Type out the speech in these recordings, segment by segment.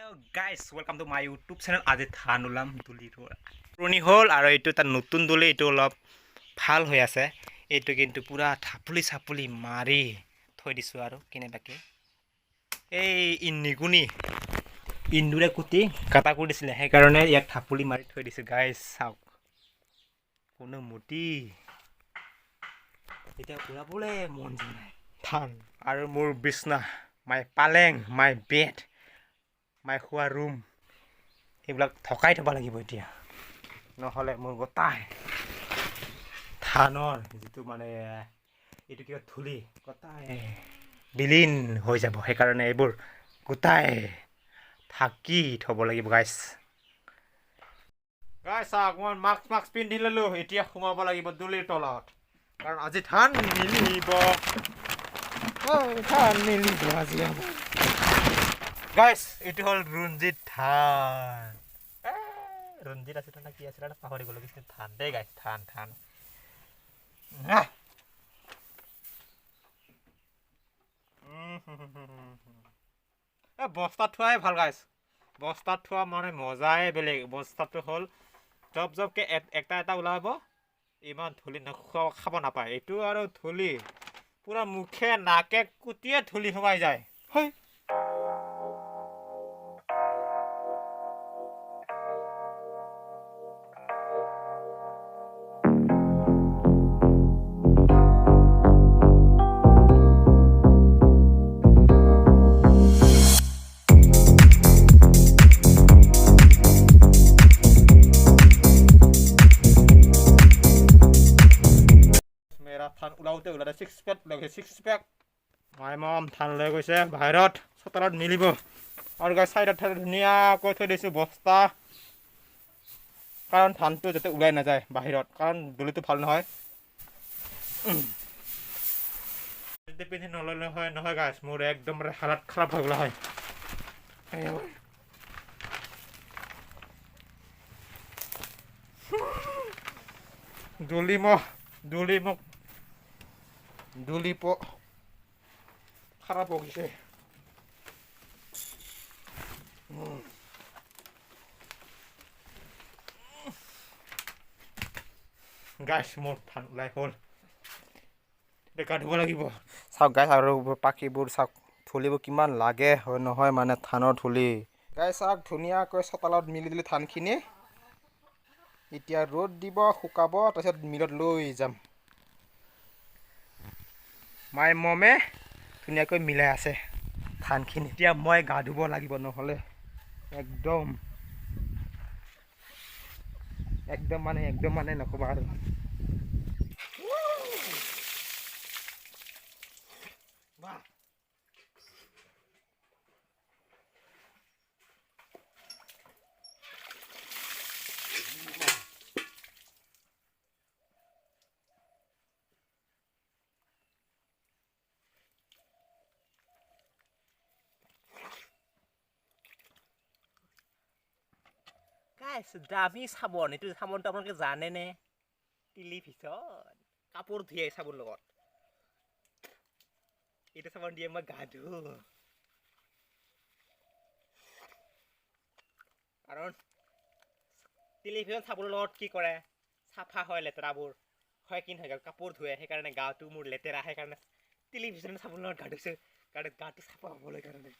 Hello guys, welcome to my YouTube channel. আজি ধান ওলাম দুলিৰ পুৰণি হ'ল আৰু এইটো এটা নতুন দুলি, এইটো অলপ ভাল হৈ আছে। এইটো কিন্তু পুৰা থাপুলি মাৰি থৈ দিছো আৰু কেনেবাকে এই নিগুনি ইন্দুৰে কুটি কাটা কৰি দিছিলে, সেইকাৰণে ইয়াক থাপুলি মাৰি থৈ দিছো। গাইজ চাওক, কোনো মুটি এতিয়া ওলাবলৈ মন যোৱা নাই ধান। আৰু মোৰ বিছনা, মাই পালেং, মাই বেড, মাই খোৱা ৰুম, এইবিলাক থকাই থ'ব লাগিব এতিয়া, নহ'লে মোৰ গোটাই ধানৰ যিটো মানে এইটো কিবা ধূলি গোটাই বিলীন হৈ যাব। সেইকাৰণে এইবোৰ গোটাই থাকি থ'ব লাগিব। গাইজ চাওক, মই মাস্ক পিন্ধি ল'লোঁ। এতিয়া সোমাব লাগিব দুলিৰ তলত, কাৰণ আজি ধান মিলিব। ধান মিলিব আজি আমাৰ। গাইজ এইটো হ'ল ৰঞ্জিত ধান। ৰঞ্জিত আছিল না কি আছিল পাহৰি গ'লো। কিছু ধান দেই গাইজ, ধান বস্তাত থোৱাই ভাল গাইজ। বস্তাত থোৱা মানে মজাই বেলেগ। বস্তাটো হ'ল জবকে এটা ওলাব, ইমান ধূলি খাব নাপায়। এইটো আৰু ধূলি পুৰা মুখে নাকে কুটিয়ে ধূলি সোমাই যায়। হয় ধান ওলাওঁতে ছিক্স পেক মাই মম ধান লৈ গৈছে বাহিৰত, চোতালত মিলিব। আৰু গাই চাইডত ধুনীয়াকৈ থৈ দিছোঁ বস্তা, কাৰণ ধানটো যাতে ওলাই নাযায় বাহিৰত, কাৰণ দুলিটো ভাল নহয়। পিন্ধি নল'লে নহয় গাইছ, মোৰ একদম হালত খাৰাপ হৈ গ'লা হয়। দুলি খাৰাপ হৈ গৈছে। গাইছ মোৰ ধান ওলাই হ'ল, গা ধুব লাগিব। চাওক গাইছ, আৰু পাখিবোৰ চাওক, ধূলিবোৰ কিমান লাগে হয় নহয় মানে ধানৰ ধূলি। গাইছ চাওক, ধুনীয়াকৈ চোতালত মিলি দিলে ধানখিনি। এতিয়া ৰ'দ দিব, শুকাব, তাৰপিছত মিলত লৈ যাম। মাই মমে ধুনীয়াকৈ মিলাই আছে ধানখিনি। এতিয়া মই গা ধুব লাগিব, নহ'লে একদম মানে নক'বা আৰু। দামী চাবোন, এইটো চাবোনটো আপোনালোকে জানেনে? টেলিভিছন কাপোৰ ধুই চাবোন লগত এইটো চাবোন দিয়ে মই গা ধুওঁ, কাৰণ টেলিভিছন চাবোনৰ লগত কি কৰে, চাফা হয় লেতেৰাবোৰ হয়, কি নহয় কাপোৰ ধুৱে, সেইকাৰণে গাটো মোৰ লেতেৰা, সেইকাৰণে টেলিভিছন চাবোনৰ লগত গা ধুইছোঁ, কাৰণ গাটো চাফা হ'বলৈ কাৰণে।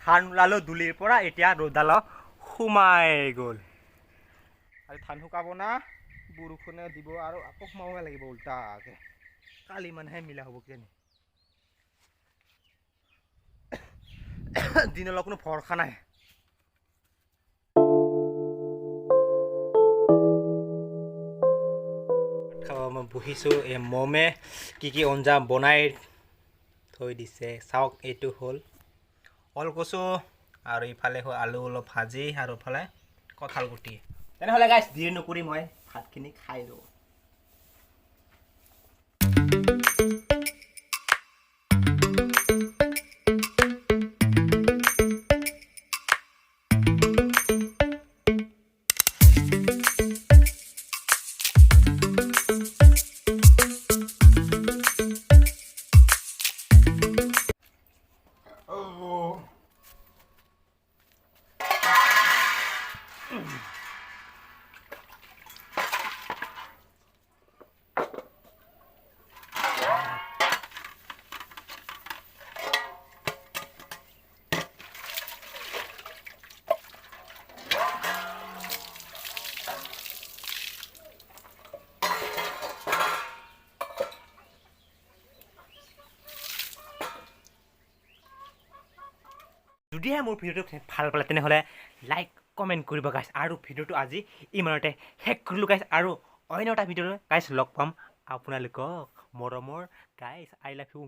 ধান ওলালো দুলিৰ পৰা, এতিয়া ৰ'দালো সোমাই গ'ল। আৰু ধান শুকাব না, বৰষুণে দিব আৰু আকৌ সোমাব লাগিব উল্টাকে। কালি মানেহে মিলা হ'ব কিজানি। দিনলৈ কোনো ভৰসা নাই। খাব মই বহিছোঁ, এই মমে কি আঞ্জা বনাই থৈ দিছে চাওক। এইটো হ'ল কলকচু, আৰু ইফালে হ'ল আলু অলপ ভাজি, আৰু ইফালে কঁঠাল গুটি। তেনেহ'লে গাইছ দেৰি নকৰি মই ভাতখিনি খাই লওঁ। যদিহে মোৰ ভিডিঅ'টো ভাল পালে তেনেহ'লে লাইক কমেণ্ট কৰিব গাইছ আৰু ভিডিঅ'টো আজি ইমানতে শেষ কৰিলোঁ গাইছ আৰু অন্য এটা ভিডিঅ'লৈ গাইছ লগ পাম আপোনালোকক মৰমৰ গাইছ আই লাভ ইউ